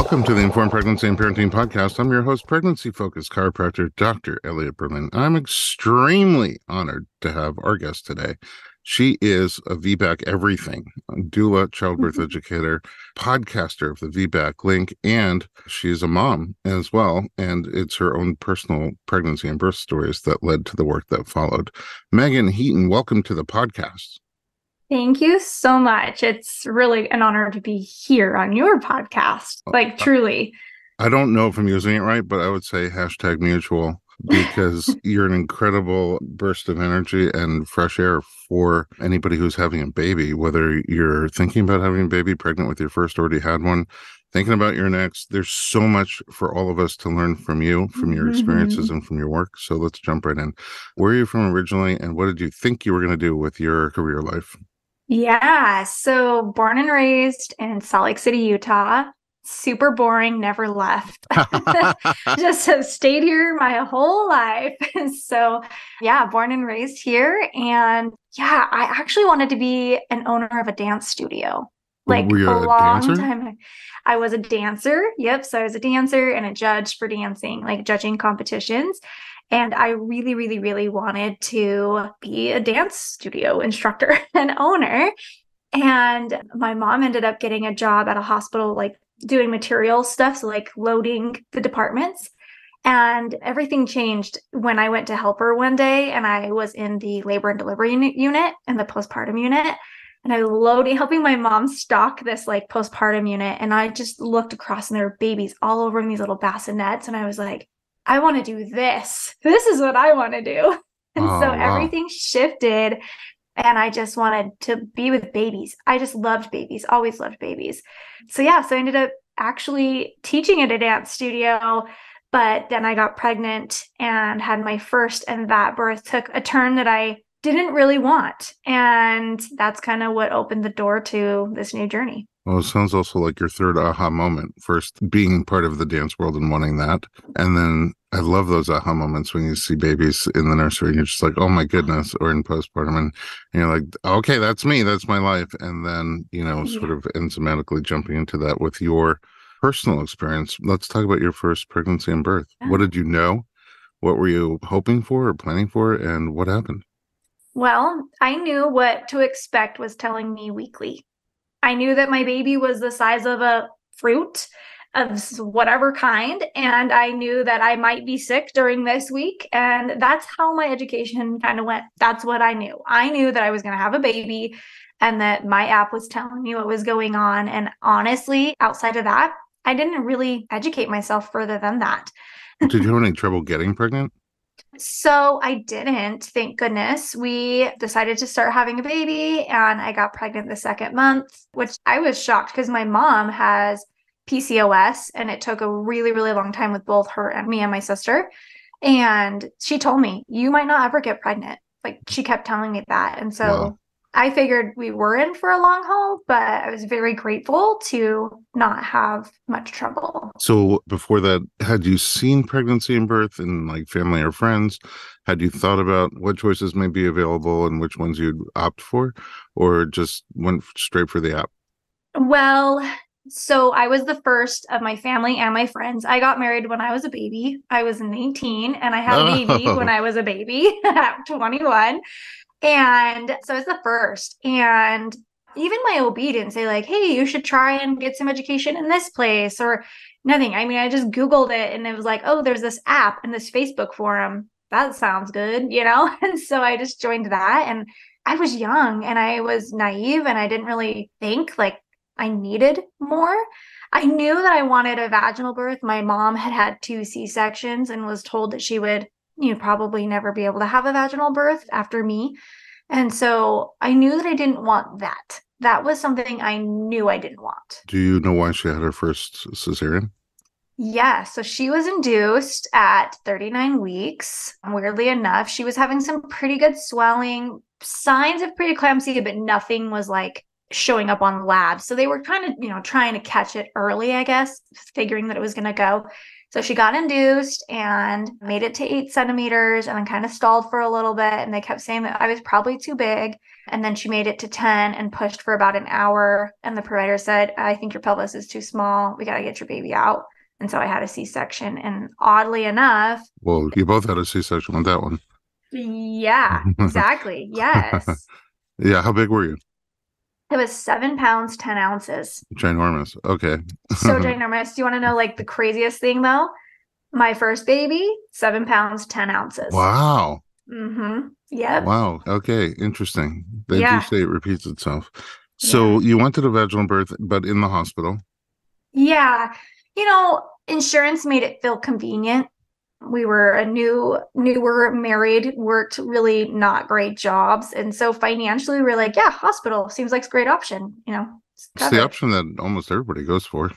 Welcome to the Informed Pregnancy and Parenting Podcast. I'm your host, pregnancy-focused chiropractor, Dr. Elliot Berlin. I'm extremely honored to have our guest today. She is a VBAC everything, a doula, childbirth educator, podcaster of the VBAC Link, and she's a mom as well. And it's her own personal pregnancy and birth stories that led to the work that followed. Meagan Heaton, welcome to the podcast. Thank you so much. It's really an honor to be here on your podcast. Like, truly. I don't know if I'm using it right, but I would say #mutual because you're an incredible burst of energy and fresh air for anybody who's having a baby, whether you're thinking about having a baby, pregnant with your first, already had one, thinking about your next. There's so much for all of us to learn from you, from your experiences and from your work. So let's jump right in. Where are you from originally, and what did you think you were going to do with your career life? Yeah. So born and raised in Salt Lake City, Utah. Super boring, never left. Just have stayed here my whole life. So yeah, born and raised here. And yeah, I actually wanted to be an owner of a dance studio. Like Were you a a long dancer? time. I was a dancer. Yep. So I was a dancer and a judge for dancing, like judging competitions. And I really, really, really wanted to be a dance studio instructor and owner. And my mom ended up getting a job at a hospital, like doing material stuff. So like loading the departments. And everything changed when I went to help her one day. And I was in the labor and delivery unit and the postpartum unit. And I was helping my mom stock this like postpartum unit. And I just looked across and there were babies all over in these little bassinets. And I was like, I want to do this. This is what I want to do. And so everything shifted and I just wanted to be with babies. I just loved babies, always loved babies. So yeah, so I ended up actually teaching at a dance studio, but then I got pregnant and had my first, and that birth took a turn that I didn't really want. And that's kind of what opened the door to this new journey. Well, it sounds also like your third aha moment. First, being part of the dance world and wanting that. And then I love those aha moments when you see babies in the nursery and you're just like, oh my goodness, or in postpartum. And you're like, okay, that's me. That's my life. And then, sort of enzymatically jumping into that with your personal experience. Let's talk about your first pregnancy and birth. Yeah. What did you know? What were you hoping for or planning for? And what happened? Well, I knew what to expect was telling me weekly. I knew that my baby was the size of a fruit of whatever kind. And I knew that I might be sick during this week. And that's how my education kind of went. That's what I knew. I knew that I was going to have a baby and that my app was telling me what was going on. And honestly, outside of that, I didn't really educate myself further than that. Did you have any trouble getting pregnant? So I didn't, thank goodness. We decided to start having a baby and I got pregnant the second month, which I was shocked because my mom has PCOS and it took a really, really long time with both her and me and my sister. And she told me, you might not ever get pregnant. Like she kept telling me that. And so Wow. I figured we were in for a long haul, but I was very grateful to not have much trouble. So before that, had you seen pregnancy and birth in like family or friends? Had you thought about what choices may be available and which ones you'd opt for, or just went straight for the app? Well, so I was the first of my family and my friends. I got married when I was a baby. I was 19 and I had a baby when I was a baby at 21. And so I was the first. And even my OB didn't say like, hey, you should try and get some education in this place or nothing. I mean, I just Googled it and it was like, oh, there's this app and this Facebook forum. That sounds good, And so I just joined that. And I was young and I was naive and I didn't really think like I needed more. I knew that I wanted a vaginal birth. My mom had had 2 C-sections and was told that she would probably never be able to have a vaginal birth after me. And so I knew that I didn't want that. That was something I knew I didn't want. Do you know why she had her first cesarean? Yeah, so she was induced at 39 weeks. Weirdly enough, she was having some pretty good swelling, signs of preeclampsia, but nothing was like showing up on the lab. So they were kind of, trying to catch it early, I guess, figuring that it was going to go. So she got induced and made it to 8 centimeters and then kind of stalled for a little bit. And they kept saying that I was probably too big. And then she made it to 10 and pushed for about an hour. And the provider said, I think your pelvis is too small. We got to get your baby out. And so I had a C-section. And oddly enough, well, you both had a C-section with that one. Yeah, exactly. Yes. Yeah. How big were you? It was 7 pounds, 10 ounces. Ginormous. Okay. So ginormous. Do you want to know like the craziest thing though? My first baby, 7 pounds, 10 ounces. Wow. Mm-hmm. Yep. Wow. Okay. Interesting. They do say it repeats itself. So you wanted a vaginal birth, but in the hospital. Yeah. Insurance made it feel convenient. We were a newer married, worked really not great jobs. And so financially we're like, yeah, hospital seems like a great option. It's the option that almost everybody goes for.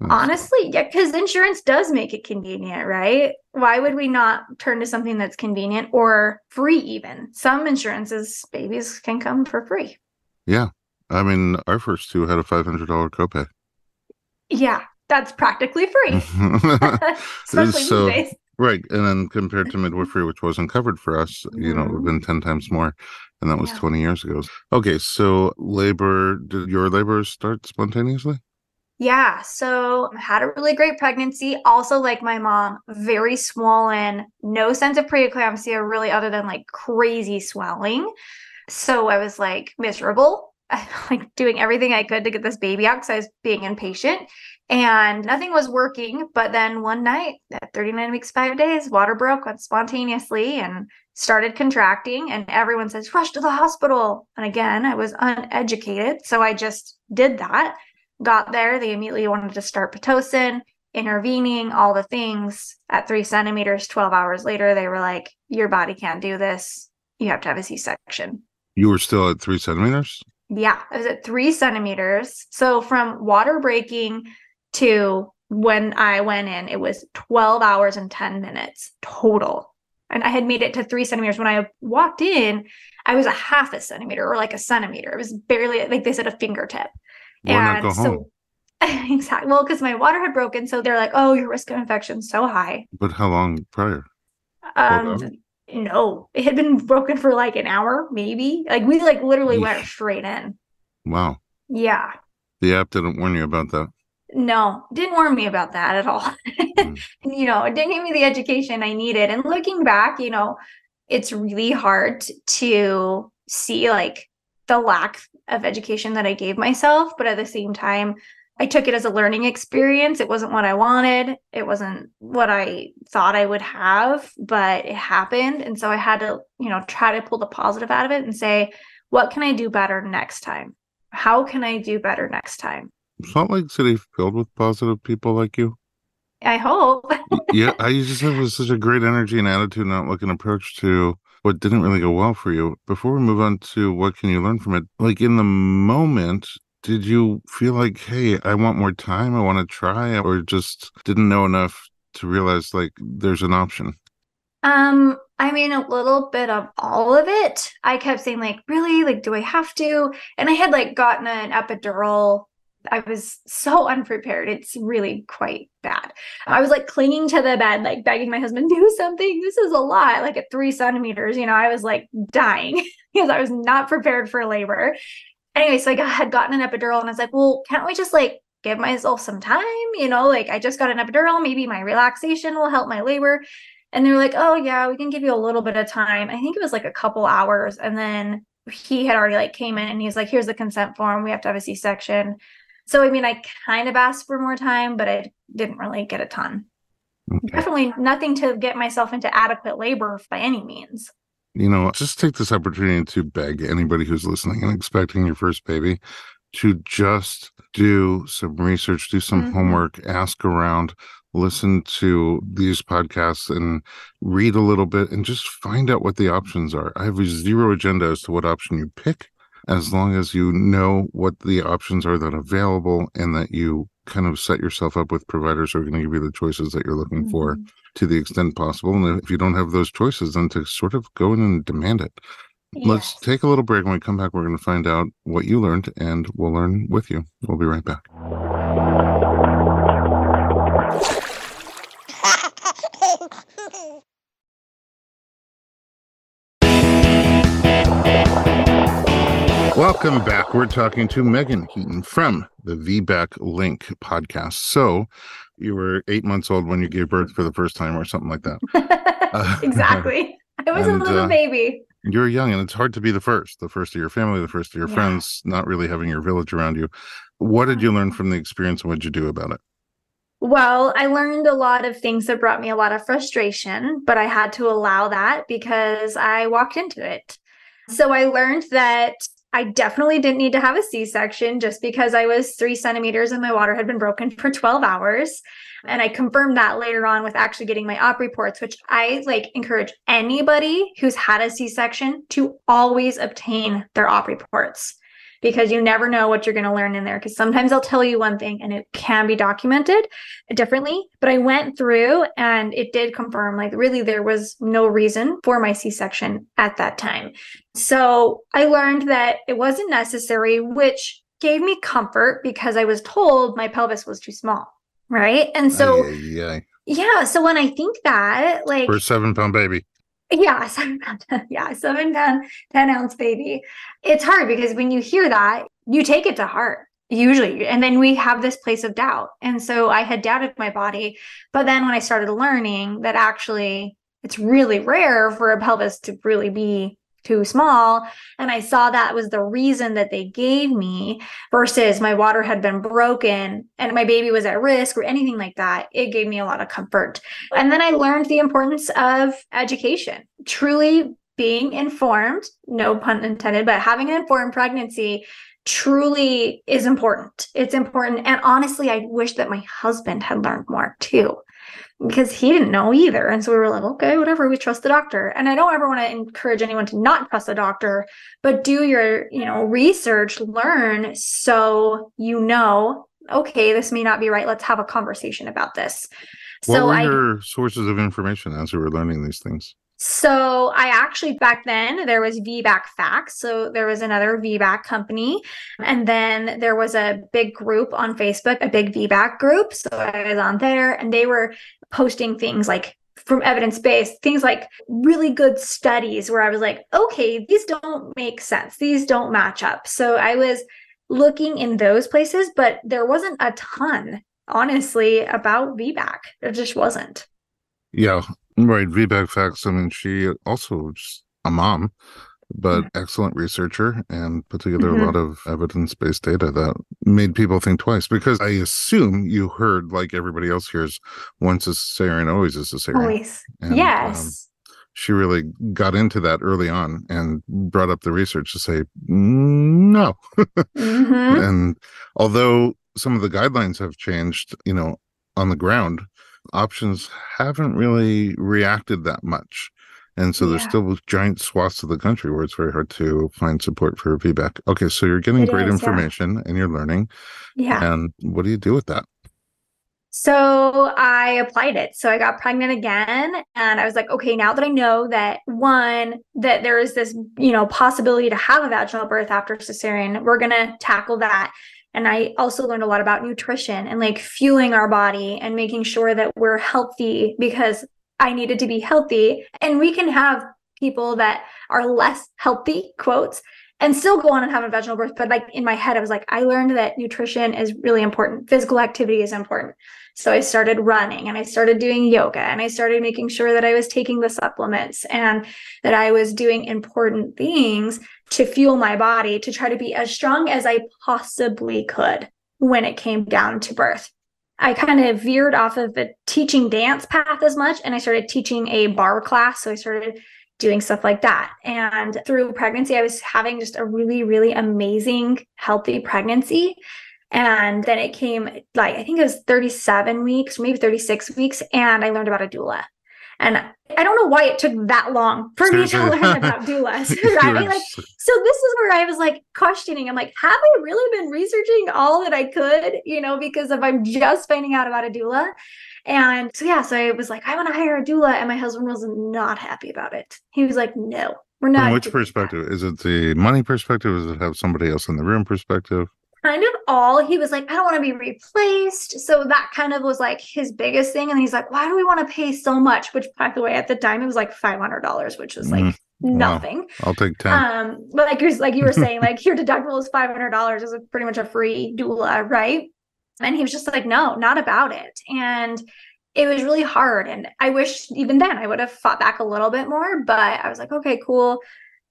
Honestly, yeah, because insurance does make it convenient, right? Why would we not turn to something that's convenient or free even? Some insurances, babies can come for free. Yeah. I mean, our first two had a $500 copay. Yeah, that's practically free. Especially these days. Right. And then compared to midwifery, which wasn't covered for us, it would have been 10 times more. And that was 20 years ago. Okay. So did your labor start spontaneously? Yeah. So I had a really great pregnancy. Also, like my mom, very swollen, no sense of preeclampsia, really, other than like crazy swelling. So I was like miserable, like doing everything I could to get this baby out because I was being impatient. And nothing was working. But then one night at 39 weeks, 5 days, water broke spontaneously and started contracting. And everyone says, rush to the hospital. And again, I was uneducated. So I just did that. Got there. They immediately wanted to start Pitocin, intervening, all the things. At 3 centimeters, 12 hours later, they were like, your body can't do this. You have to have a C-section. You were still at 3 centimeters? Yeah, I was at 3 centimeters. So from water breaking to when I went in, it was 12 hours and 10 minutes total. And I had made it to 3 centimeters. When I walked in, I was a half a centimeter or like a centimeter. It was barely, like they said, a fingertip. Why not go home? Exactly. Well, because my water had broken. So they're like, oh, your risk of infection is so high. But how long prior? No, it had been broken for like an hour, maybe. Like we literally went straight in. Wow. Yeah. The app didn't warn you about that. No, didn't warn me about that at all. It didn't give me the education I needed. And looking back, it's really hard to see like the lack of education that I gave myself. But at the same time, I took it as a learning experience. It wasn't what I wanted. It wasn't what I thought I would have, but it happened. And so I had to, try to pull the positive out of it and say, what can I do better next time? How can I do better next time? Salt Lake City filled with positive people like you? I hope. Yeah, I just have such a great energy and attitude and outlook and approach to what didn't really go well for you. Before we move on to what can you learn from it, like in the moment, did you feel like, hey, I want more time, I want to try, or just didn't know enough to realize like there's an option? I mean, a little bit of all of it. I kept saying like, really? Like, do I have to? And I had like gotten an epidural. I was so unprepared. It's really quite bad. I was like clinging to the bed, like begging my husband, do something. This is a lot. Like at 3 centimeters, I was like dying because I was not prepared for labor. Anyway, so I had gotten an epidural and I was like, well, can't we just like give myself some time? Like I just got an epidural. Maybe my relaxation will help my labor. And they were like, oh yeah, we can give you a little bit of time. I think it was like a couple hours. And then he had already like came in and he was like, here's the consent form. We have to have a C-section. So, I mean, I kind of asked for more time, but I didn't really get a ton. Okay. Definitely nothing to get myself into adequate labor by any means. Just take this opportunity to beg anybody who's listening and expecting your first baby to just do some research, do some homework, ask around, listen to these podcasts and read a little bit and just find out what the options are. I have zero agenda as to what option you pick, as long as you know what the options are that are available and that you kind of set yourself up with providers who are going to give you the choices that you're looking for to the extent possible. And if you don't have those choices, then to sort of go in and demand it. Yes. Let's take a little break. When we come back, we're going to find out what you learned and we'll learn with you. We'll be right back. Welcome back. We're talking to Meagan Heaton from the VBAC Link podcast. So you were 8 months old when you gave birth for the first time or something like that. Exactly. I was a little baby. You're young, and it's hard to be the first of your family, the first of your friends, not really having your village around you. What did you learn from the experience, and what did you do about it? Well, I learned a lot of things that brought me a lot of frustration, but I had to allow that because I walked into it. So I learned that I definitely didn't need to have a C-section just because I was 3 centimeters and my water had been broken for 12 hours. And I confirmed that later on with actually getting my op reports, which I encourage anybody who's had a C-section to always obtain their op reports, because you never know what you're going to learn in there. Because sometimes they'll tell you one thing and it can be documented differently. But I went through and it did confirm, really there was no reason for my C-section at that time. So I learned that it wasn't necessary, which gave me comfort because I was told my pelvis was too small. Right. And so, so when I think that, for a 7-pound baby. Yeah, 7-pound, 10-ounce baby. It's hard because when you hear that, you take it to heart, usually. And then we have this place of doubt. And so I had doubted my body. But then when I started learning that actually it's really rare for a pelvis to really be too small, and I saw that was the reason that they gave me versus my water had been broken and my baby was at risk or anything like that, it gave me a lot of comfort. And then I learned the importance of education, truly being informed, no pun intended, but having an informed pregnancy truly is important. It's important. And honestly, I wish that my husband had learned more too, because he didn't know either. And so we were like, okay, whatever, we trust the doctor. And I don't ever want to encourage anyone to not trust the doctor, but do your, research, learn so okay, this may not be right. Let's have a conversation about this. What were your sources of information as you were learning these things? So I actually, back then, there was VBAC Facts. So there was another VBAC company. And then there was a big group on Facebook, a big VBAC group. So I was on there and they were posting things from evidence-based, things like really good studies where I was like, okay, these don't make sense. These don't match up. So I was looking in those places, but there wasn't a ton, honestly, about VBAC. There just wasn't. Yeah. Right. VBAC Facts. I mean, she also was a mom, but excellent researcher and put together a lot of evidence-based data that made people think twice, because I assume you heard, like everybody else hears, once a cesarean, always a cesarean. Always. And, yes. She really got into that early on and brought up the research to say, no. And although some of the guidelines have changed, on the ground, options haven't really reacted that much. And so there's still giant swaths of the country where it's very hard to find support for VBAC. Okay, so you're getting great information and you're learning. Yeah. And what do you do with that? So I applied it. So I got pregnant again. And I was like, okay, now that I know that that there is this, possibility to have a vaginal birth after cesarean, we're going to tackle that. And I also learned a lot about nutrition and fueling our body and making sure that we're healthy, because I needed to be healthy. And we can have people that are less healthy, quotes, and still go on and have a vaginal birth. But in my head, I was like, I learned that nutrition is really important. Physical activity is important. So I started running and I started doing yoga and I started making sure that I was taking the supplements and that I was doing important things to fuel my body to try to be as strong as I possibly could when it came down to birth. I kind of veered off of the teaching dance path as much, and I started teaching a barre class. So I started doing stuff like that. And through pregnancy, I was having just a really, really amazing, healthy pregnancy. And then it came I think it was 37 weeks, maybe 36 weeks. And I learned about a doula. And I don't know why it took that long for me to learn about doulas, right? So this is where I was questioning. I'm like, have I really been researching all that I could, because if I'm just finding out about a doula. And so I was like, I want to hire a doula. And my husband was not happy about it. He was like, no, we're not. From which perspective? Is it the money perspective? Does it have somebody else in the room perspective? Kind of all. He was like, I don't want to be replaced. So that kind of was his biggest thing. And he's like, why do we want to pay so much? Which, by the way, at the time it was $500, which was Wow. nothing. I'll take 10. But like you were saying, like your deductible is $500 is pretty much a free doula, right? And he was just like, no, not about it. And it was really hard. And I wish even then I would have fought back a little bit more, but I was like, okay, cool.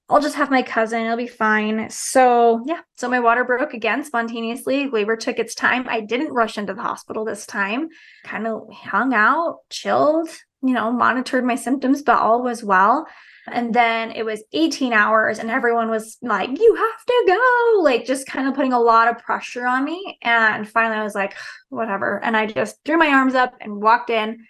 I'll just have my cousin. It'll be fine. So yeah. So my water broke again spontaneously. Labor took its time. I didn't rush into the hospital this time. Kind of hung out, chilled, monitored my symptoms, but all was well. And then it was 18 hours and everyone was like, you have to go, like just kind of putting a lot of pressure on me. And finally I was like, whatever. And I just threw my arms up and walked in,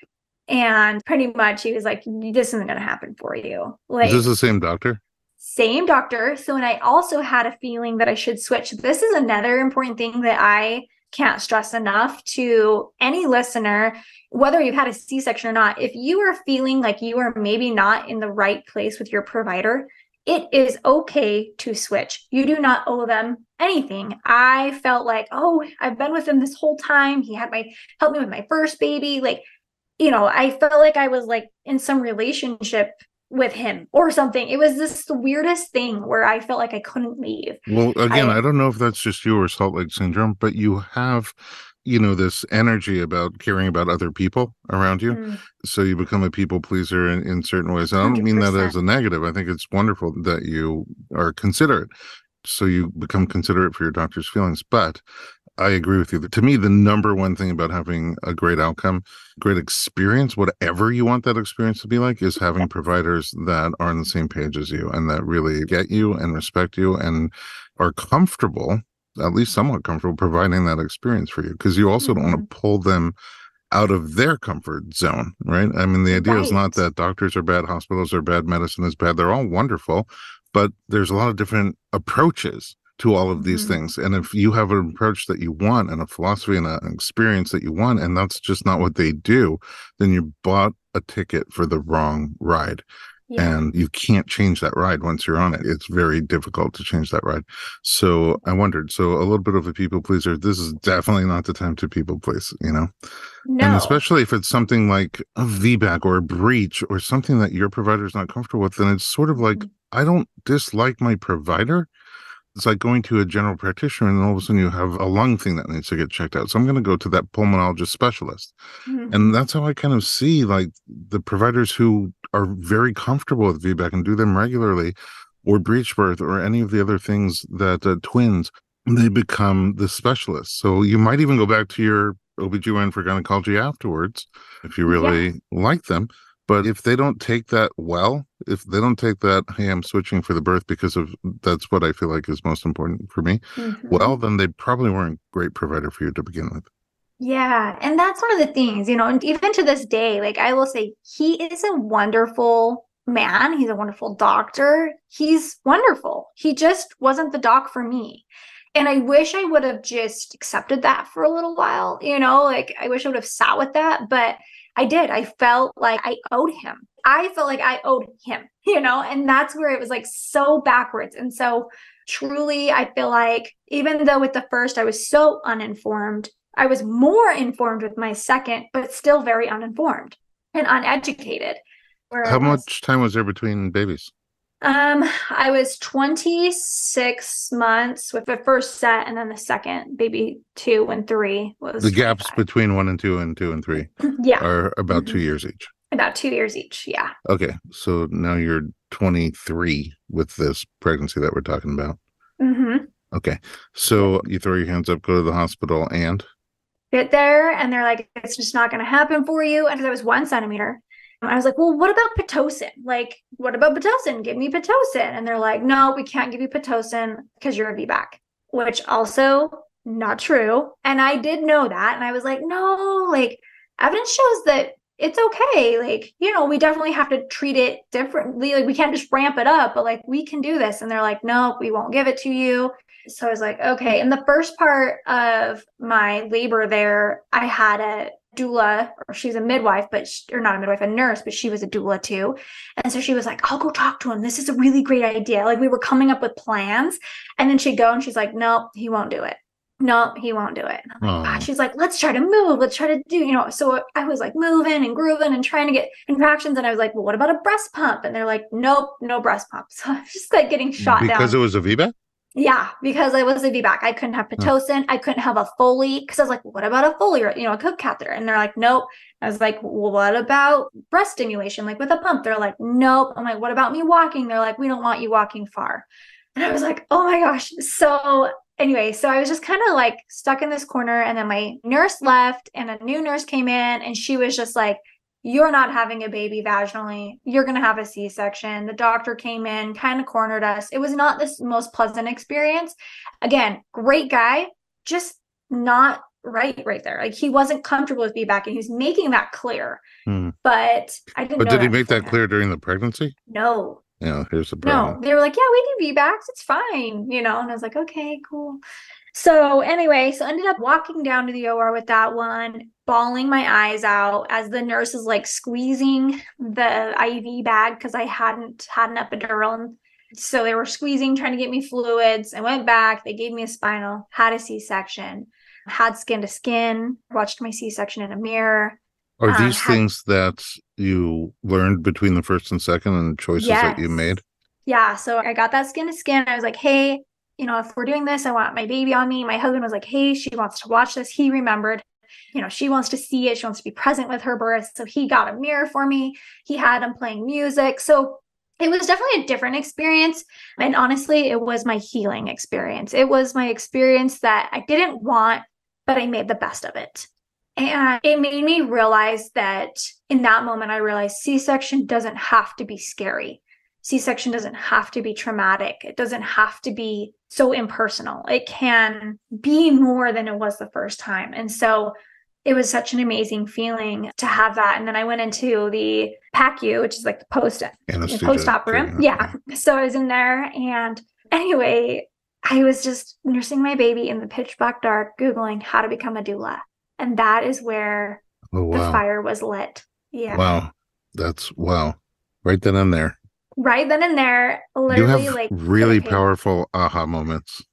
and pretty much he was like, this isn't going to happen for you. Like, is this the same doctor? Same doctor. So, and I also had a feeling that I should switch. This is another important thing that I can't stress enough to any listener, whether you've had a C-section or not. If you are feeling like you are maybe not in the right place with your provider, it is okay to switch. You do not owe them anything. I felt like, oh, I've been with him this whole time. He had helped me with my first baby. Like, I felt like I was like in some relationship with him or something. It was this the weirdest thing where I felt like I couldn't leave. Well, again, I don't know if that's just you or Salt Lake Syndrome, but you have, this energy about caring about other people around you. So you become a people pleaser in certain ways. And I don't 100%. mean that as a negative. I think it's wonderful that you are considerate. So you become considerate for your doctor's feelings. But I agree with you. To me, the number one thing about having a great outcome, great experience, whatever you want that experience to be like, is having providers that are on the same page as you and that really get you and respect you and are comfortable, at least somewhat comfortable, providing that experience for you. Because you also don't want to pull them out of their comfort zone, right? I mean, the idea is not that doctors are bad, hospitals are bad, medicine is bad. They're all wonderful, but there's a lot of different approaches to all of these things. And if you have an approach that you want and a philosophy and an experience that you want, and that's just not what they do, then you bought a ticket for the wrong ride. Yeah. And you can't change that ride once you're on it. It's very difficult to change that ride. So I wondered, so a little bit of a people pleaser, this is definitely not the time to people please, No. And especially if it's something like a VBAC or a breach or something that your provider is not comfortable with, then it's sort of like, I don't dislike my provider. It's like going to a general practitioner and all of a sudden you have a lung thing that needs to get checked out. So I'm going to go to that pulmonologist specialist. And that's how I kind of see like the providers who are very comfortable with VBAC and do them regularly, or breech birth or any of the other things that twins, they become the specialists. So you might even go back to your OBGYN for gynecology afterwards if you really like them. But if they don't take that well, if they don't take that, hey, I'm switching for the birth because of that's what I feel like is most important for me, well, then they probably weren't a great provider for you to begin with. Yeah. And that's one of the things, and even to this day, like I will say, he is a wonderful man. He's a wonderful doctor. He's wonderful. He just wasn't the doc for me. And I wish I would have just accepted that for a little while, like I wish I would have sat with that, but I did. I felt like I owed him. I felt like I owed him, and that's where it was like so backwards. And so truly, I feel like even though with the first, I was so uninformed, I was more informed with my second, but still very uninformed and uneducated. How much time was there between babies? I was 26 months with the first set, and then the second baby 2 and 3 was the gaps 25. between 1 and 2 and 2 and 3 are about 2 years each. About 2 years each. Yeah. Okay. So now you're 23 with this pregnancy that we're talking about. Okay. So you throw your hands up, go to the hospital and get there. And they're like, it's just not going to happen for you. And that was 1 centimeter. I was like, well, what about Pitocin? Like, what about Pitocin? Give me Pitocin. And they're like, no, we can't give you Pitocin because you're a VBAC, which also not true. And I did know that. And I was like, no, like evidence shows that it's okay. Like, we definitely have to treat it differently. Like we can't just ramp it up, but like we can do this. And they're like, no, we won't give it to you. So I was like, okay. And the first part of my labor there, I had a doula, or she's a midwife, or not a midwife, a nurse, but she was a doula too. And so she was like, I'll go talk to him. This is a really great idea. Like we were coming up with plans. And then she'd go and she's like, no, he won't do it. no, he won't do it. And I'm like, God, Oh, she's like, let's try to move. Let's try to do, so I was like moving and grooving and trying to get contractions. And I was like, well, what about a breast pump? And they're like, nope, no breast pump. So I was just like getting shot because down. it was a VBAC? Yeah, because I was a VBAC. I couldn't have Huh. Pitocin. I couldn't have a Foley because I was like, what about a Foley or, a cook catheter? And they're like, nope. I was like, well, what about breast stimulation, like with a pump? They're like, nope. I'm like, what about me walking? They're like, we don't want you walking far. And I was like, oh my gosh. So anyway, so I was just kind of like stuck in this corner. And then my nurse left and a new nurse came in and she was just like, you're not having a baby vaginally. You're going to have a C-section. The doctor came in, kind of cornered us. It was not this most pleasant experience. Again, great guy, just not right there. Like he wasn't comfortable with VBAC and he was making that clear. Hmm. But I didn't But know did he that make that beforehand. clear during the pregnancy? No, Yeah, here's the no. problem. They were like, yeah, we do VBACs. It's fine, And I was like, okay, cool. So anyway, so I ended up walking down to the OR with that one, bawling my eyes out as the nurse is like squeezing the IV bag because I hadn't had an epidural. And so they were squeezing, trying to get me fluids. I went back. They gave me a spinal, had a C-section, had skin to skin, watched my C-section in a mirror. Are these Had things that you learned between the first and second and choices that you Yes. made? Yeah. So I got that skin to skin. I was like, hey, if we're doing this, I want my baby on me. My husband was like, hey, she wants to watch this. He remembered, she wants to see it. She wants to be present with her birth. So he got a mirror for me. He had him playing music. So it was definitely a different experience. And honestly, it was my healing experience. It was my experience that I didn't want, but I made the best of it. And it made me realize that in that moment, I realized C-section doesn't have to be scary. C-section doesn't have to be traumatic. It doesn't have to be so impersonal. It can be more than it was the first time. And so it was such an amazing feeling to have that. And then I went into the PACU, which is like the post-op room. Yeah. So I was in there. And anyway, I was just nursing my baby in the pitch black dark, Googling how to become a doula. And that is where Oh, the wow. fire was lit. Yeah. Wow. Wow. Right then and there. Right then and there, You literally have like really powerful aha moments.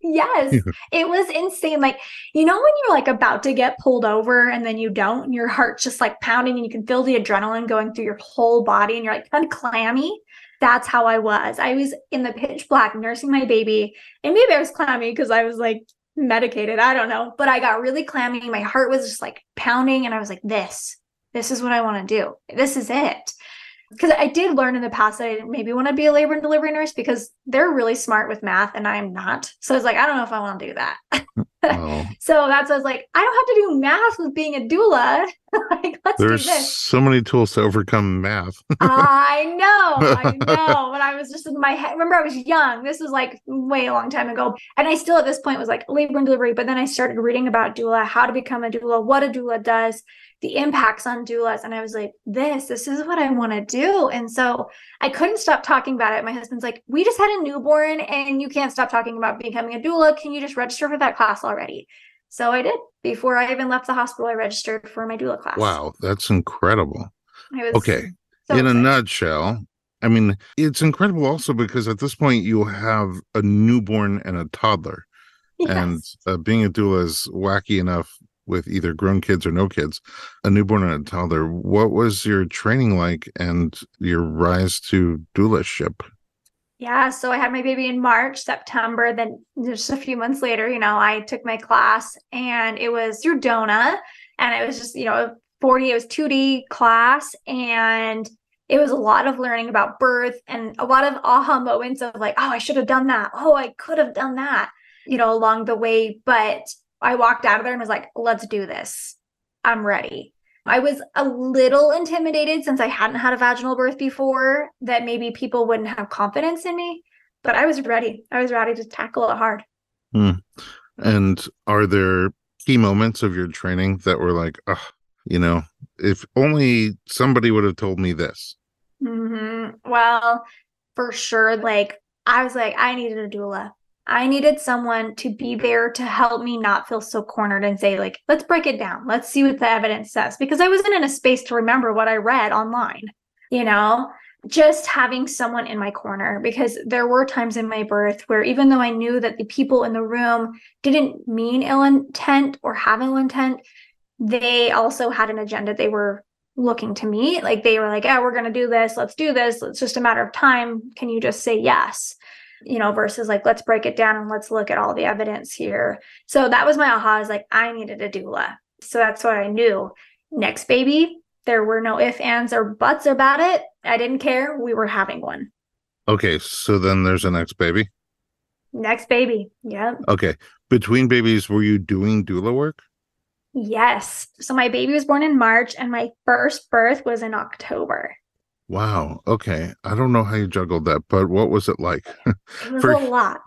Yes, it was insane. Like, when you're like about to get pulled over and then you don't, and your heart's just like pounding and you can feel the adrenaline going through your whole body and you're like kind of clammy. That's how I was. I was in the pitch black nursing my baby, and maybe I was clammy because I was like medicated. I don't know, but I got really clammy. My heart was just like pounding, and I was like, this is what I want to do. This is it. Because I did learn in the past that I didn't maybe want to be a labor and delivery nurse because they're really smart with math and I'm not. So I was like, I don't know if I want to do that. Oh. So that's why I was like, I don't have to do math with being a doula. Like, let's There's do this. so many tools to overcome math. I know. But I was just in my head. Remember, I was young. This was like way a long time ago. And I still at this point was like labor and delivery. But then I started reading about doula, how to become a doula, what a doula does, the impacts on doulas. And I was like, this is what I want to do. And so I couldn't stop talking about it. My husband's like, we just had a newborn and you can't stop talking about becoming a doula. Can you just register for that class already? So I did. Before I even left the hospital, I registered for my doula class. Wow, that's incredible. Okay. So in a nutshell, I mean, it's incredible also because at this point you have a newborn and a toddler. Yes. And being a doula is wacky enough with either grown kids or no kids, a newborn and a toddler. What was your training like and your rise to doulaship? Yeah, so I had my baby in March, September. Then just a few months later, I took my class and it was through DONA. And it was just, it was 2D class. And it was a lot of learning about birth and a lot of aha moments of like, oh, I should have done that. Oh, I could have done that, along the way. But I walked out of there and was like, let's do this. I'm ready. I was a little intimidated since I hadn't had a vaginal birth before, that maybe people wouldn't have confidence in me, but I was ready. I was ready to tackle it hard. And are there key moments of your training that were like, if only somebody would have told me this? Well, for sure. Like, I was like, I needed a doula. I needed someone to be there to help me not feel so cornered and say, like, let's break it down. Let's see what the evidence says. Because I wasn't in a space to remember what I read online, just having someone in my corner, because there were times in my birth where even though I knew that the people in the room didn't mean ill intent or have ill intent, they also had an agenda they were looking to me. Like they were like, oh, we're going to do this. Let's do this. It's just a matter of time. Can you just say yes? Versus like, let's break it down and let's look at all the evidence here. So that was my aha, is like, I needed a doula. So that's what I knew. Next baby, there were no ifs, ands, or buts about it. I didn't care. We were having one. Okay, so then there's a next baby. Next baby. Yep. Okay. Between babies, were you doing doula work? Yes. So my baby was born in March and my first birth was in October. Wow. Okay. I don't know how you juggled that, but what was it like? It was a lot.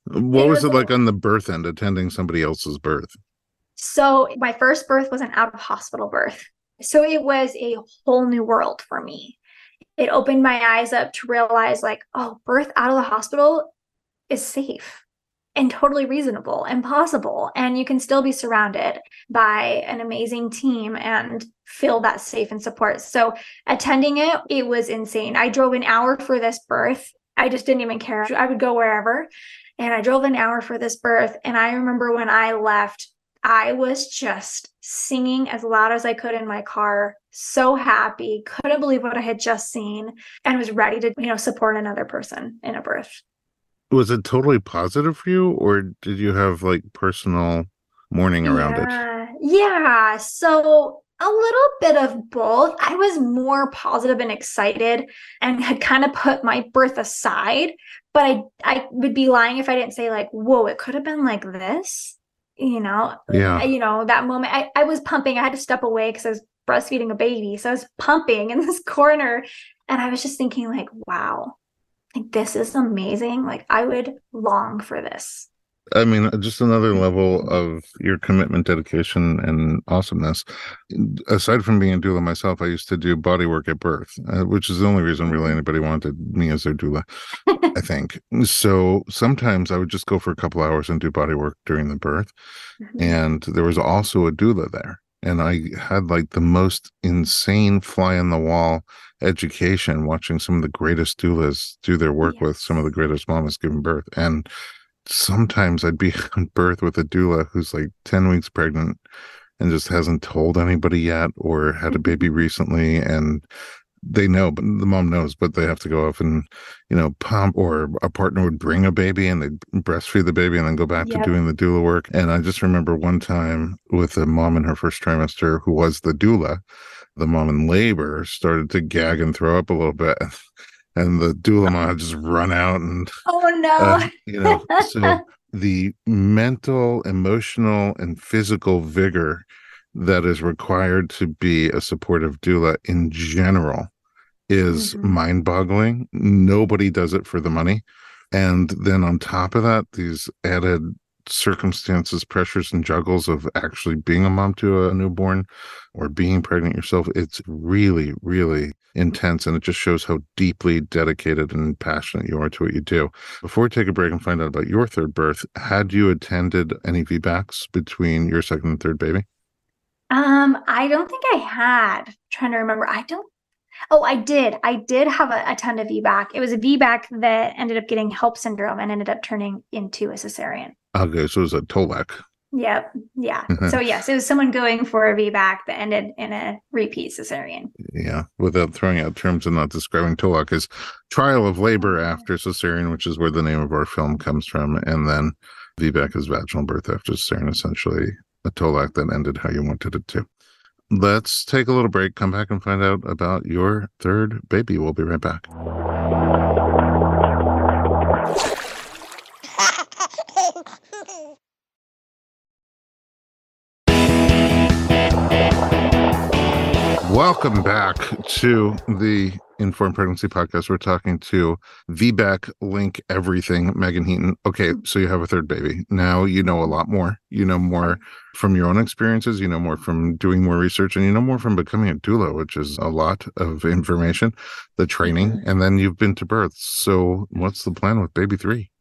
What was it like on the birth end, attending somebody else's birth? So my first birth was an out of hospital birth. So it was a whole new world for me. It opened my eyes up to realize like, oh, birth out of the hospital is safe and totally reasonable and possible. And you can still be surrounded by an amazing team and feel that safe and support. So attending it was insane. I drove an hour for this birth. I just didn't even care. I would go wherever. And I drove an hour for this birth. And I remember when I left, I was just singing as loud as I could in my car, so happy, couldn't believe what I had just seen, and was ready to, support another person in a birth. Was it totally positive for you, or did you have like personal mourning around it? Yeah. So a little bit of both. I was more positive and excited and had kind of put my birth aside, but I would be lying if I didn't say like, whoa, it could have been like this. Yeah. That moment I was pumping. I had to step away because I was breastfeeding a baby. So I was pumping in this corner and I was just thinking like, wow, like this is amazing. Like I would long for this. I mean, just another level of your commitment, dedication, and awesomeness. Aside from being a doula myself, I used to do body work at birth, which is the only reason really anybody wanted me as their doula, I think. So sometimes I would just go for a couple hours and do body work during the birth. And there was also a doula there. And I had like the most insane fly on the wall education watching some of the greatest doulas do their work with some of the greatest mamas giving birth. And sometimes I'd be on birth with a doula who's like 10 weeks pregnant and just hasn't told anybody yet or had a baby recently, and they know, but the mom knows, but they have to go off and, pump, or a partner would bring a baby and they'd breastfeed the baby and then go back to doing the doula work. And I just remember one time with a mom in her first trimester who was the doula, the mom in labor started to gag and throw up a little bit. And the doula mom had just run out and, oh no, so the mental, emotional, and physical vigor that is required to be a supportive doula in general is mind-boggling. Nobody does it for the money. And then on top of that, these added circumstances, pressures, and juggles of actually being a mom to a newborn or being pregnant yourself, it's really, really intense. And it just shows how deeply dedicated and passionate you are to what you do. Before we take a break and find out about your third birth, had you attended any VBACs between your second and third baby? I don't think I had. I'm trying to remember. I did. I did have a ton of VBAC. It was a VBAC that ended up getting HELP syndrome and ended up turning into a cesarean. Okay, so it was a TOLAC. Yep. Yeah. So yes, it was someone going for a VBAC that ended in a repeat cesarean. Yeah. Without throwing out terms and not describing TOLAC as trial of labor after cesarean, which is where the name of our film comes from. And then VBAC is vaginal birth after cesarean, essentially a TOLAC that ended how you wanted it to. Let's take a little break, come back and find out about your third baby. We'll be right back. Welcome back to the Informed Pregnancy Podcast. We're talking to VBAC Link everything, Meagan Heaton. Okay, so you have a third baby. Now you know a lot more. You know more from your own experiences. You know more from doing more research, and you know more from becoming a doula, which is a lot of information, the training, and then you've been to birth. So what's the plan with baby 3?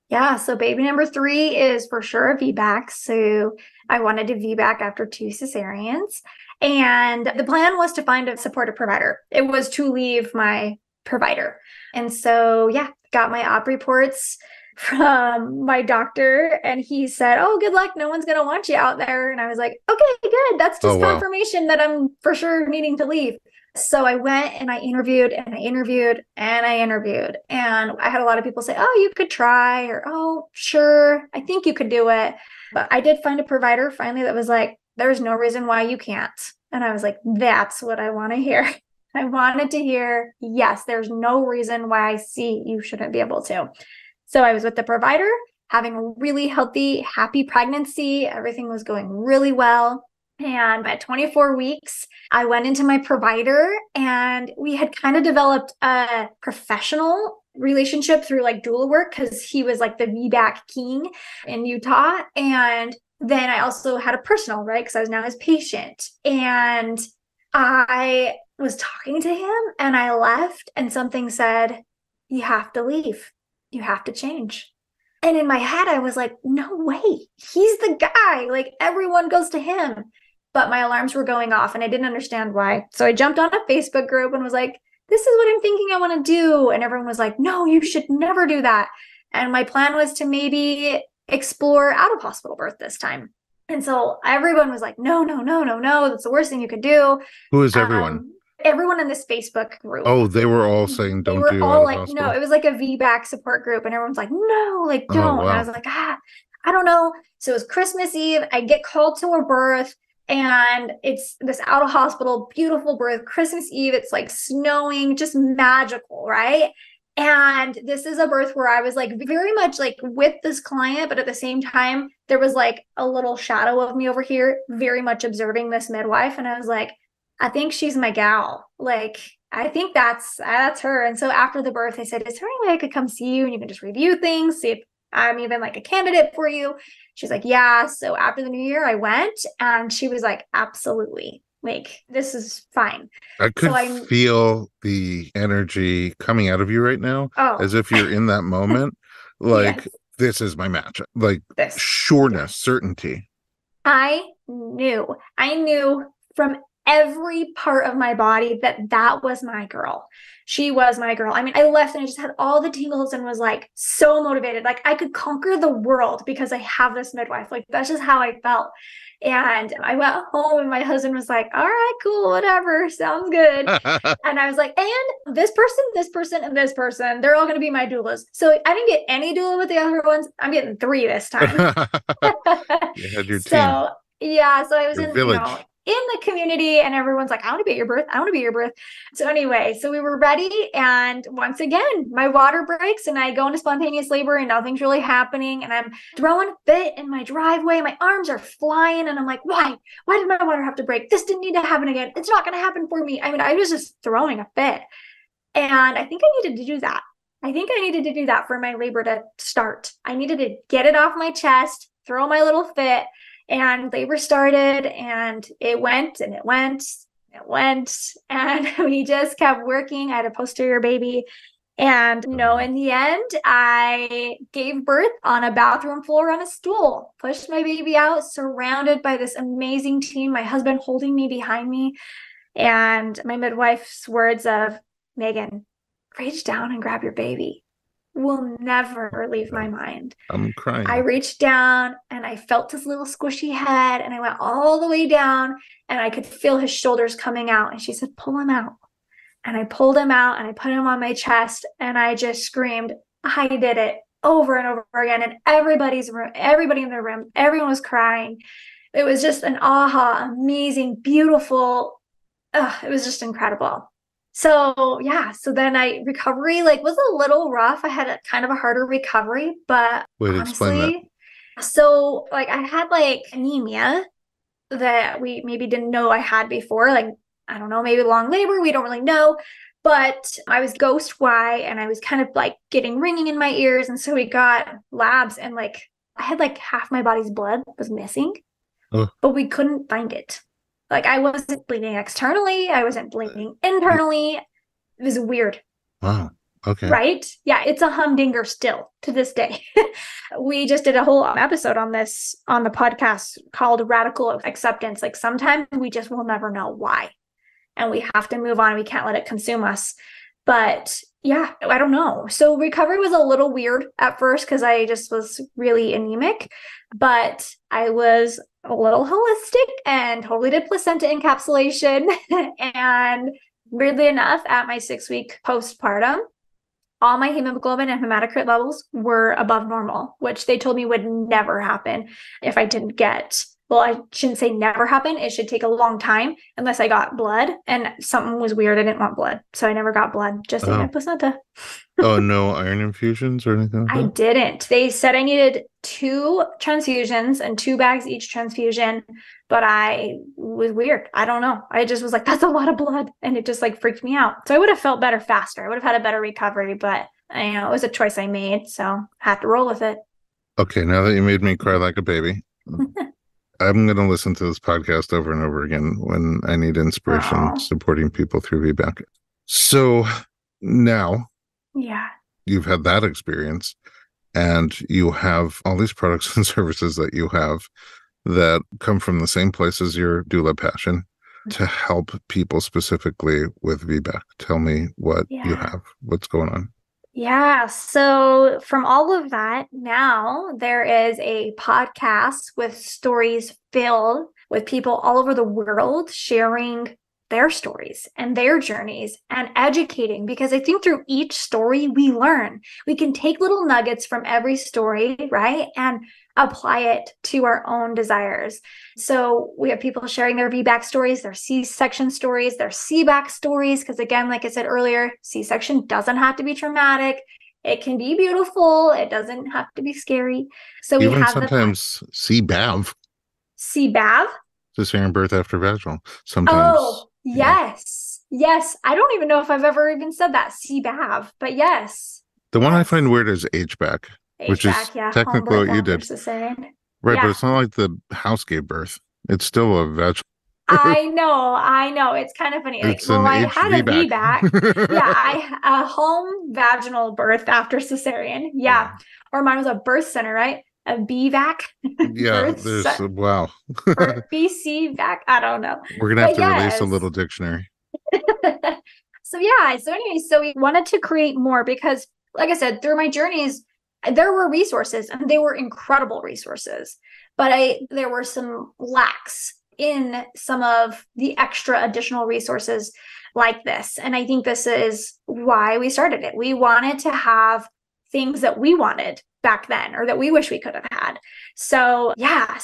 Yeah, so baby number 3 is for sure a VBAC. So I wanted to VBAC after 2 cesareans. And the plan was to find a supportive provider. It was to leave my provider. And so, yeah, got my op reports from my doctor, and he said, "Oh, good luck. No one's going to want you out there." And I was like, "Okay, good. That's just confirmation that I'm for sure needing to leave." So I went and I interviewed and I interviewed and I interviewed. And I had a lot of people say, "Oh, you could try," or, "Oh, sure, I think you could do it." But I did find a provider finally that was like, "There's no reason why you can't." And I was like, that's what I want to hear. I wanted to hear, yes, there's no reason why I see you shouldn't be able to. So I was with the provider, having a really healthy, happy pregnancy. Everything was going really well. And at 24 weeks, I went into my provider, and we had kind of developed a professional relationship through like doula work, because he was like the VBAC king in Utah. And then I also had a personal, right? Because I was now his patient. And I was talking to him and I left, and something said, "You have to leave. You have to change." And in my head, I was like, no way. He's the guy. Like, everyone goes to him. But my alarms were going off and I didn't understand why. So I jumped on a Facebook group and was like, "This is what I'm thinking I want to do." And everyone was like, "No, you should never do that." And my plan was to maybe explore out of hospital birth this time. And so everyone was like, "No, no, no, no, no. That's the worst thing you could do." Who is everyone? Everyone in this Facebook group. Oh, they were all saying don't do all out of like, hospital? no, it was like a VBAC support group, and everyone's like, "No, like, don't." Oh, wow. And I was like, I don't know. So it was Christmas Eve. I get called to a birth, and it's this out of hospital, beautiful birth, Christmas Eve. It's like snowing, just magical, right? And this is a birth where I was like very much like with this client, but at the same time, there was like a little shadow of me over here, very much observing this midwife. And I was like, I think she's my gal. Like, I think that's her. And so after the birth, I said, "Is there any way I could come see you and you can just review things, see if I'm even like a candidate for you?" She's like, "Yeah." So after the new year, I went, and she was like, "Absolutely. Like, this is fine." I could feel the energy coming out of you right now, as if you're in that moment. Like, yes. This is my match. Like, sureness, certainty. I knew from every part of my body that was my girl. She was my girl. I mean, I left and I just had all the tingles and was like so motivated. Like, I could conquer the world because I have this midwife. Like, that's just how I felt. And I went home and my husband was like, "All right, cool, whatever, sounds good." And I was like, "And this person, and this person, they're all going to be my doulas." So I didn't get any doula with the other ones. I'm getting 3 this time. You had your team. So yeah, so I was your in, village. In the community, and everyone's like, "I want to be at your birth. I want to be at your birth." So anyway, so we were ready. And once again, my water breaks and I go into spontaneous labor and nothing's really happening. And I'm throwing a fit in my driveway. My arms are flying. And I'm like, why did my water have to break? This didn't need to happen again. It's not going to happen for me. I mean, I was just throwing a fit. And I think I needed to do that. I think I needed to do that for my labor to start. I needed to get it off my chest, throw my little fit. And labor started, and it went and it went, and we just kept working. I had a posterior baby. And in the end, I gave birth on a bathroom floor on a stool, pushed my baby out, surrounded by this amazing team, my husband holding me behind me. And my midwife's words of, "Meagan, reach down and grab your baby," will never leave my mind. I'm crying. I reached down and I felt his little squishy head, and I went all the way down and I could feel his shoulders coming out. And she said, "Pull him out." And I pulled him out and I put him on my chest, and I just screamed, "I did it," over and over again. And everybody in the room, everyone was crying. It was just an amazing, beautiful, it was just incredible. So yeah, so then recovery was a little rough. I had a kind of a harder recovery, but honestly, so I had anemia that we maybe didn't know I had before. I don't know, maybe long labor, we don't really know. But I was ghost Y, and I was kind of getting ringing in my ears. And so we got labs, and I had half my body's blood was missing, but we couldn't find it. I wasn't bleeding externally. I wasn't bleeding internally. It was weird. Wow. Okay. Right? Yeah, it's a humdinger still to this day. We just did a whole episode on this on the podcast called Radical Acceptance. Like sometimes we just will never know why. And we have to move on. We can't let it consume us. But yeah, I don't know. So recovery was a little weird at first because I just was really anemic, but I was a little holistic and totally did placenta encapsulation. And weirdly enough, at my 6-week postpartum, all my hemoglobin and hematocrit levels were above normal, which they told me would never happen if I didn't get, well, I shouldn't say never happen. It should take a long time unless I got blood. And something was weird. I didn't want blood. So I never got blood, just in my placenta. Oh, no iron infusions or anything like that? I didn't. They said I needed 2 transfusions and 2 bags each transfusion, but I was weird. I don't know. I just was like, that's a lot of blood. And it just like freaked me out. So I would have felt better faster. I would have had a better recovery, but it was a choice I made. So I had to roll with it. Okay. Now that you made me cry like a baby, I'm going to listen to this podcast over and over again when I need inspiration supporting people through VBAC. So now, yeah, you've had that experience and you have all these products and services that you have that come from the same place as your doula passion to help people specifically with VBAC. Tell me what you have, what's going on. Yeah. So from all of that, now there is a podcast with stories filled with people all over the world sharing their stories and their journeys and educating, because I think through each story we learn. We can take little nuggets from every story, right? And apply it to our own desires. So we have people sharing their VBAC stories, their C-section stories, their CBAC stories, because again, like I said earlier, C-section doesn't have to be traumatic. It can be beautiful. It doesn't have to be scary. So even we have sometimes CBAV. CBAV? Cesarean birth after vaginal. Sometimes. Oh, yes. Yes. I don't even know if I've ever even said that, CBAV, but yes. The one I find weird is HBAC, which is technically what you did. Cesarean. Right, but it's not like the house gave birth. It's still a vaginal. I know. It's kind of funny. Like, well, I had a VBAC. A home vaginal birth after cesarean. Yeah. Or mine was a birth center, right? A BVAC. Yeah, wow. Or BCVAC. I don't know. We're gonna have to release a little dictionary. So anyway, so we wanted to create more because, like I said, through my journeys, there were resources and they were incredible resources, but there were some lacks in some of the extra additional resources like this. And I think this is why we started it. We wanted to have things that we wanted back then or that we wish we could have had. So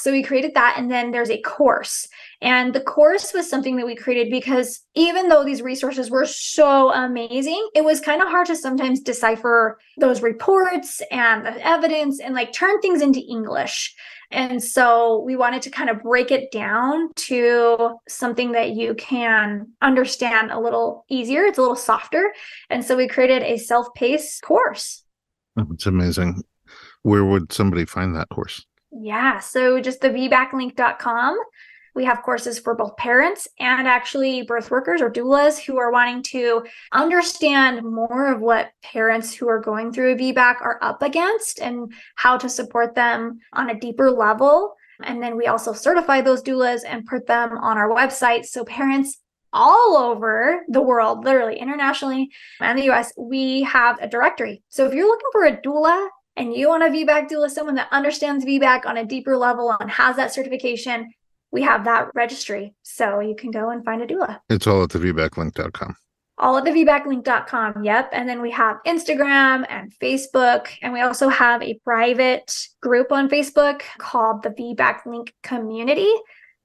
we created that. And then there's a course. And the course was something that we created because even though these resources were so amazing, it was kind of hard to sometimes decipher those reports and the evidence and like turn things into English. And so we wanted to kind of break it down to something that you can understand a little easier. It's a little softer. And so we created a self-paced course. It's amazing. Where would somebody find that course? Yeah, so just the VBAClink.com. We have courses for both parents and actually birth workers or doulas who are wanting to understand more of what parents who are going through a VBAC are up against and how to support them on a deeper level. And then we also certify those doulas and put them on our website. So parents all over the world, literally internationally and the US, we have a directory. So if you're looking for a doula and you want a VBAC doula, someone that understands VBAC on a deeper level and has that certification, we have that registry. So you can go and find a doula. It's all at the VBAClink.com. All at the VBAClink.com. Yep. And then we have Instagram and Facebook. And we also have a private group on Facebook called the VBAC Link Community.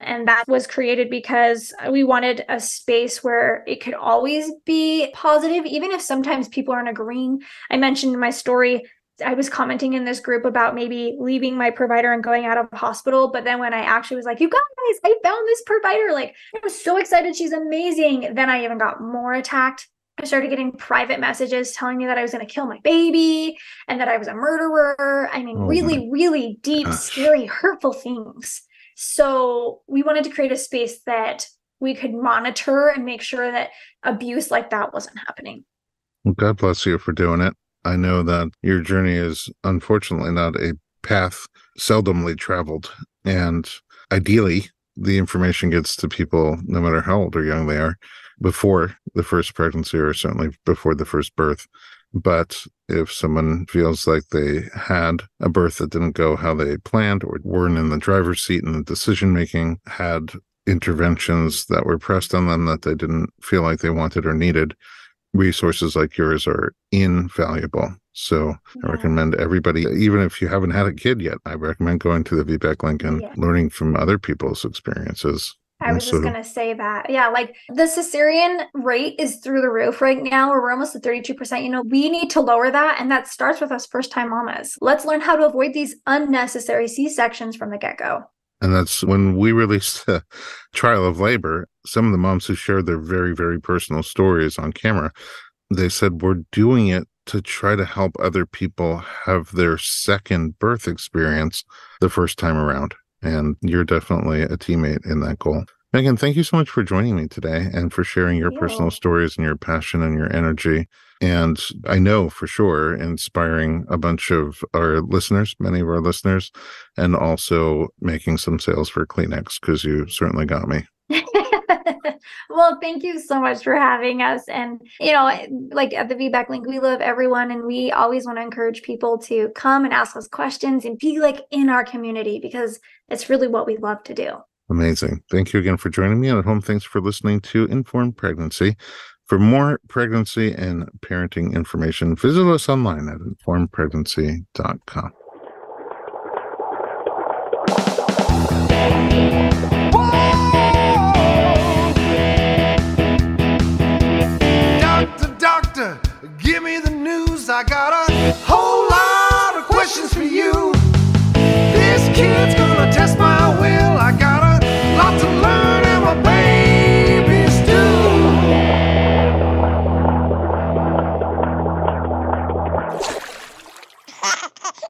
And that was created because we wanted a space where it could always be positive, even if sometimes people aren't agreeing. I mentioned in my story, I was commenting in this group about maybe leaving my provider and going out of the hospital. But then when I actually was like, you guys, I found this provider. Like, I was so excited. She's amazing. Then I even got more attacked. I started getting private messages telling me that I was going to kill my baby and that I was a murderer. I mean, really deep, scary, hurtful things. So we wanted to create a space that we could monitor and make sure that abuse like that wasn't happening. Well, God bless you for doing it. I know that your journey is unfortunately not a path seldomly traveled. And ideally, the information gets to people, no matter how old or young they are, before the first pregnancy or certainly before the first birth. But if someone feels like they had a birth that didn't go how they planned or weren't in the driver's seat in the decision making, had interventions that were pressed on them that they didn't feel like they wanted or needed, resources like yours are invaluable. So I recommend everybody, even if you haven't had a kid yet, I recommend going to the VBAC link and learning from other people's experiences. I was just going to say that. Yeah, like the cesarean rate is through the roof right now. We're almost at 32%. We need to lower that. And that starts with us first-time mamas. Let's learn how to avoid these unnecessary C-sections from the get-go. And that's when we released the trial of labor. Some of the moms who shared their very, very personal stories on camera, they said, we're doing it to try to help other people have their second birth experience the first time around. And you're definitely a teammate in that goal. Meagan, thank you so much for joining me today and for sharing your personal stories and your passion and your energy. And I know for sure inspiring a bunch of our listeners, many of our listeners, and also making some sales for Kleenex, because you certainly got me. Well, thank you so much for having us. And, like at the VBAC Link, we love everyone. And we always want to encourage people to come and ask us questions and be like in our community, because it's really what we love to do. Amazing. Thank you again for joining me. And at home, thanks for listening to Informed Pregnancy. For more pregnancy and parenting information, visit us online at informedpregnancy.com. Doctor, give me the news. I got a whole lot of questions for you.